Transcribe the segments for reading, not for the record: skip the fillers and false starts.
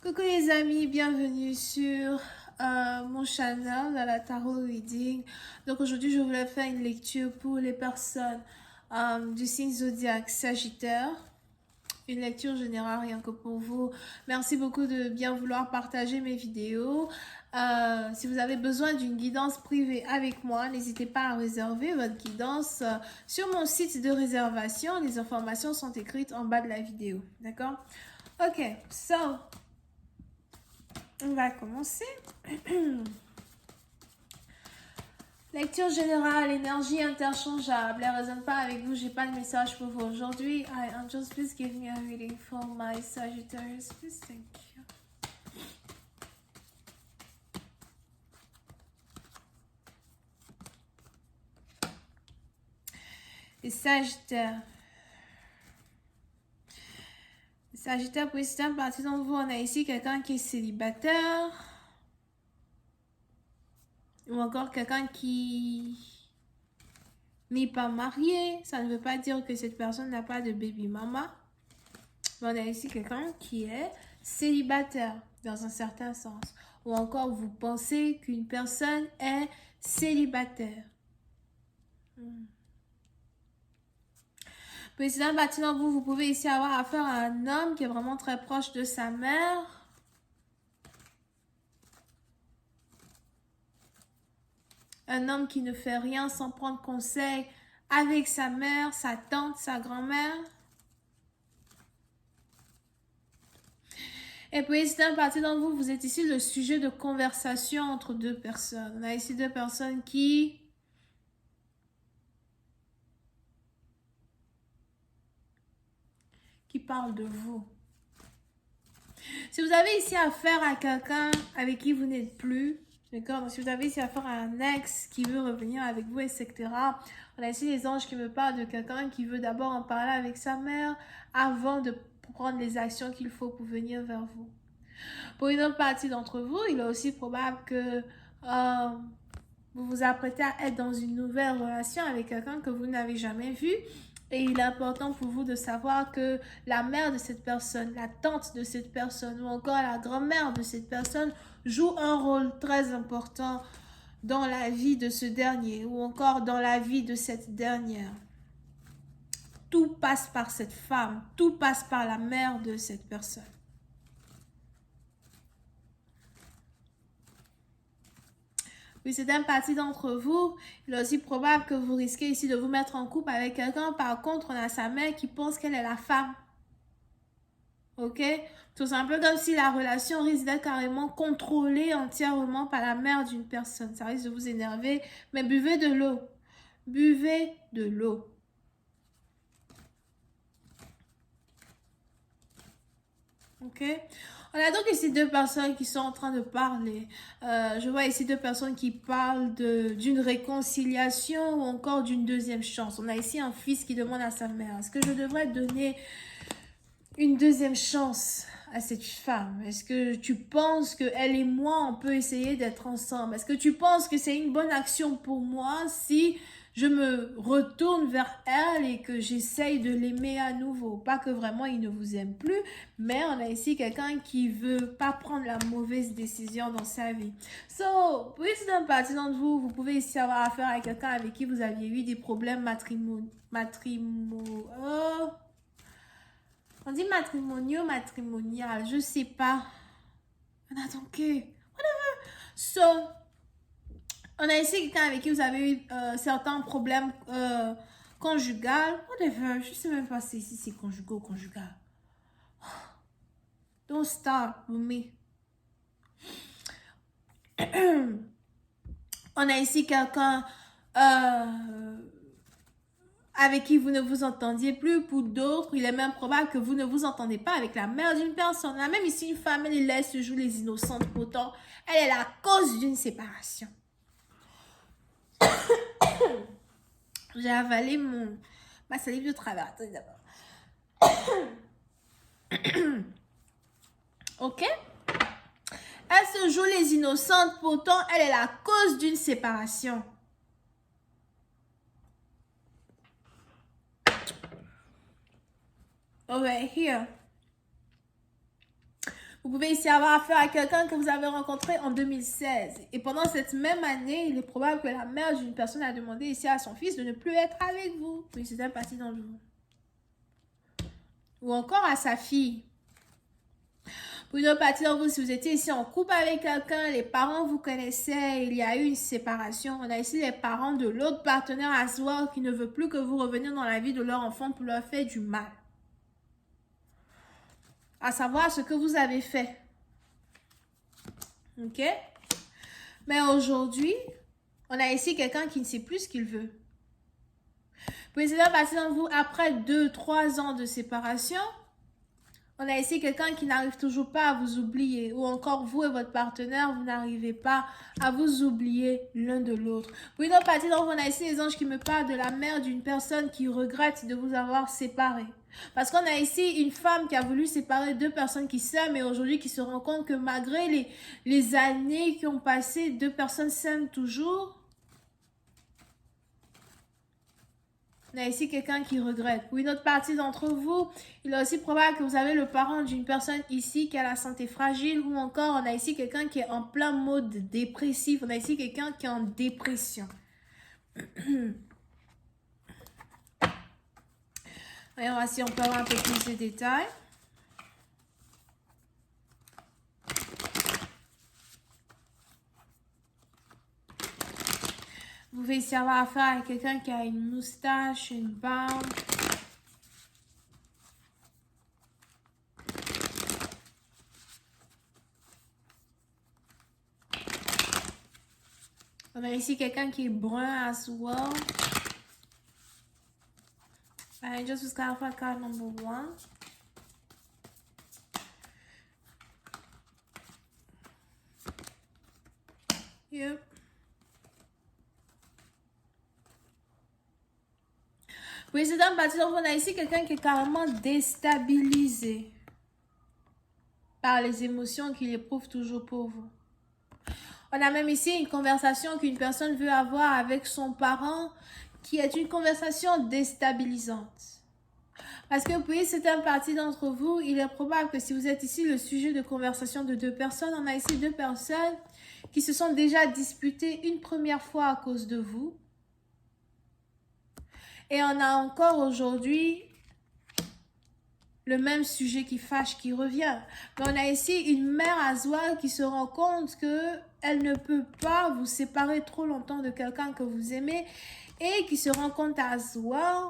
Coucou les amis, bienvenue sur mon channel dans la Tarot Reading. Donc aujourd'hui, je voulais faire une lecture pour les personnes du signe zodiaque Sagittaire. Une lecture générale rien que pour vous. Merci beaucoup de bien vouloir partager mes vidéos. Si vous avez besoin d'une guidance privée avec moi, n'hésitez pas à réserver votre guidance sur mon site de réservation. Les informations sont écrites en bas de la vidéo. D'accord? Ok, so... on va commencer. Lecture générale, énergie interchangeable. Elle ne résonne pas avec vous, j'ai pas de message pour vous aujourd'hui. Hi, angels, please give me a reading for my Sagittarius. Please, thank you. Les Sagittaires. Les Sagittaires, pour certaines parties d'entre vous, on a ici quelqu'un qui est célibataire. Ou encore quelqu'un qui n'est pas marié. Ça ne veut pas dire que cette personne n'a pas de baby mama. Mais on a ici quelqu'un qui est célibataire dans un certain sens. Ou encore vous pensez qu'une personne est célibataire. Président bâtiment, vous pouvez ici avoir affaire à un homme qui est vraiment très proche de sa mère. Un homme qui ne fait rien sans prendre conseil avec sa mère, sa tante, sa grand-mère. Et puis, c'est un parti d'entre vous, vous êtes ici le sujet de conversation entre deux personnes. On a ici deux personnes qui parlent de vous. Si vous avez ici affaire à quelqu'un avec qui vous n'êtes plus, d'accord? Si vous avez ici affaire à un ex qui veut revenir avec vous, etc. On a ici les anges qui me parlent de quelqu'un qui veut d'abord en parler avec sa mère avant de prendre les actions qu'il faut pour venir vers vous. Pour une autre partie d'entre vous, il est aussi probable que vous vous apprêtez à être dans une nouvelle relation avec quelqu'un que vous n'avez jamais vu. Et il est important pour vous de savoir que la mère de cette personne, la tante de cette personne ou encore la grand-mère de cette personne joue un rôle très important dans la vie de ce dernier ou encore dans la vie de cette dernière. Tout passe par cette femme, tout passe par la mère de cette personne. Oui, c'est une partie d'entre vous. Il est aussi probable que vous risquez ici de vous mettre en couple avec quelqu'un. Par contre, on a sa mère qui pense qu'elle est la femme. Ok? Tout simplement comme si la relation risque d'être carrément contrôlée entièrement par la mère d'une personne. Ça risque de vous énerver. Mais buvez de l'eau. Buvez de l'eau. Ok? On a donc ici deux personnes qui sont en train de parler. Je vois ici deux personnes qui parlent d'une réconciliation ou encore d'une deuxième chance. On a ici un fils qui demande à sa mère, est-ce que je devrais donner une deuxième chance à cette femme? Est-ce que tu penses que elle et moi, on peut essayer d'être ensemble? Est-ce que tu penses que c'est une bonne action pour moi si je me retourne vers elle et que j'essaye de l'aimer à nouveau? Pas que vraiment il ne vous aime plus, mais on a ici quelqu'un qui veut pas prendre la mauvaise décision dans sa vie. So, pour une partie d'entre vous, vous pouvez ici avoir affaire à quelqu'un avec qui vous aviez eu des problèmes on dit matrimonial, je sais pas. On a donc whatever. So, on a ici quelqu'un avec qui vous avez eu certains problèmes conjugaux. Whatever, je sais même pas si c'est conjugal ou conjugal. Don't start with me. On a ici quelqu'un avec qui vous ne vous entendiez plus. Pour d'autres, il est même probable que vous ne vous entendez pas avec la mère d'une personne. On a même ici une femme, elle laisse jouer les innocentes. Pourtant, elle est la cause d'une séparation. J'ai avalé ma salive de travers. Attendez d'abord. Ok? Elle se joue les innocentes. Pourtant, elle est la cause d'une séparation. Over here. Vous pouvez ici avoir affaire à quelqu'un que vous avez rencontré en 2016. Et pendant cette même année, il est probable que la mère d'une personne a demandé ici à son fils de ne plus être avec vous. Oui, c'est un parti dans le vous. Ou encore à sa fille. Pour une autre partie d'entre vous, si vous étiez ici en couple avec quelqu'un, les parents vous connaissaient, il y a eu une séparation. On a ici les parents de l'autre partenaire à soi qui ne veut plus que vous reveniez dans la vie de leur enfant pour leur faire du mal. À savoir ce que vous avez fait. Ok? Mais aujourd'hui, on a ici quelqu'un qui ne sait plus ce qu'il veut. Pour une autre partie d'entre vous, après 2-3 ans de séparation, on a ici quelqu'un qui n'arrive toujours pas à vous oublier. Ou encore vous et votre partenaire, vous n'arrivez pas à vous oublier l'un de l'autre. Pour une autre partie d'entre vous, on a ici les anges qui me parlent de la mère d'une personne qui regrette de vous avoir séparé. Parce qu'on a ici une femme qui a voulu séparer deux personnes qui s'aiment et aujourd'hui qui se rend compte que malgré les années qui ont passé, deux personnes s'aiment toujours. On a ici quelqu'un qui regrette. Pour une autre partie d'entre vous, il est aussi probable que vous avez le parent d'une personne ici qui a la santé fragile ou encore on a ici quelqu'un qui est en plein mode dépressif. On a ici quelqu'un qui est en dépression. Voyons voir si on peut avoir un peu plus de détails. Vous pouvez ici avoir affaire à quelqu'un qui a une moustache, une barbe. On a ici quelqu'un qui est brun as well. Just was clarify card number 1. Yep. Oui, c'est dans partie donc on a ici quelqu'un qui est carrément déstabilisé par les émotions qu'il éprouve toujours pour vous. On a même ici une conversation qu'une personne veut avoir avec son parent qui est une conversation déstabilisante. Parce que pour certaines parties d'entre vous, il est probable que si vous êtes ici le sujet de conversation de deux personnes, on a ici deux personnes qui se sont déjà disputées une première fois à cause de vous. Et on a encore aujourd'hui le même sujet qui fâche, qui revient. Mais on a ici une mère Aswal qui se rend compte qu'elle ne peut pas vous séparer trop longtemps de quelqu'un que vous aimez et qui se rend compte à Aswal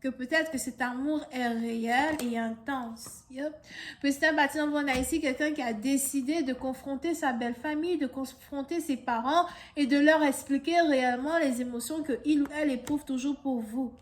que peut-être que cet amour est réel et intense. Yep. Petit à petit, on a ici quelqu'un qui a décidé de confronter sa belle famille, de confronter ses parents et de leur expliquer réellement les émotions que il ou elle éprouve toujours pour vous.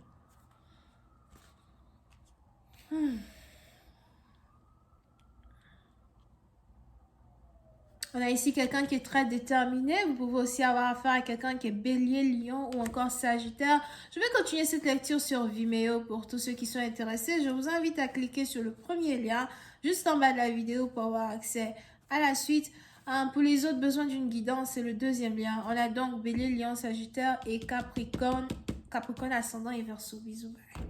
On a ici quelqu'un qui est très déterminé. Vous pouvez aussi avoir affaire à quelqu'un qui est bélier, lion ou encore sagittaire. Je vais continuer cette lecture sur Vimeo pour tous ceux qui sont intéressés. Je vous invite à cliquer sur le premier lien juste en bas de la vidéo pour avoir accès à la suite. Pour les autres besoins d'une guidance, c'est le deuxième lien. On a donc bélier, lion, sagittaire et capricorne ascendant et verseau. Bisous. Bye.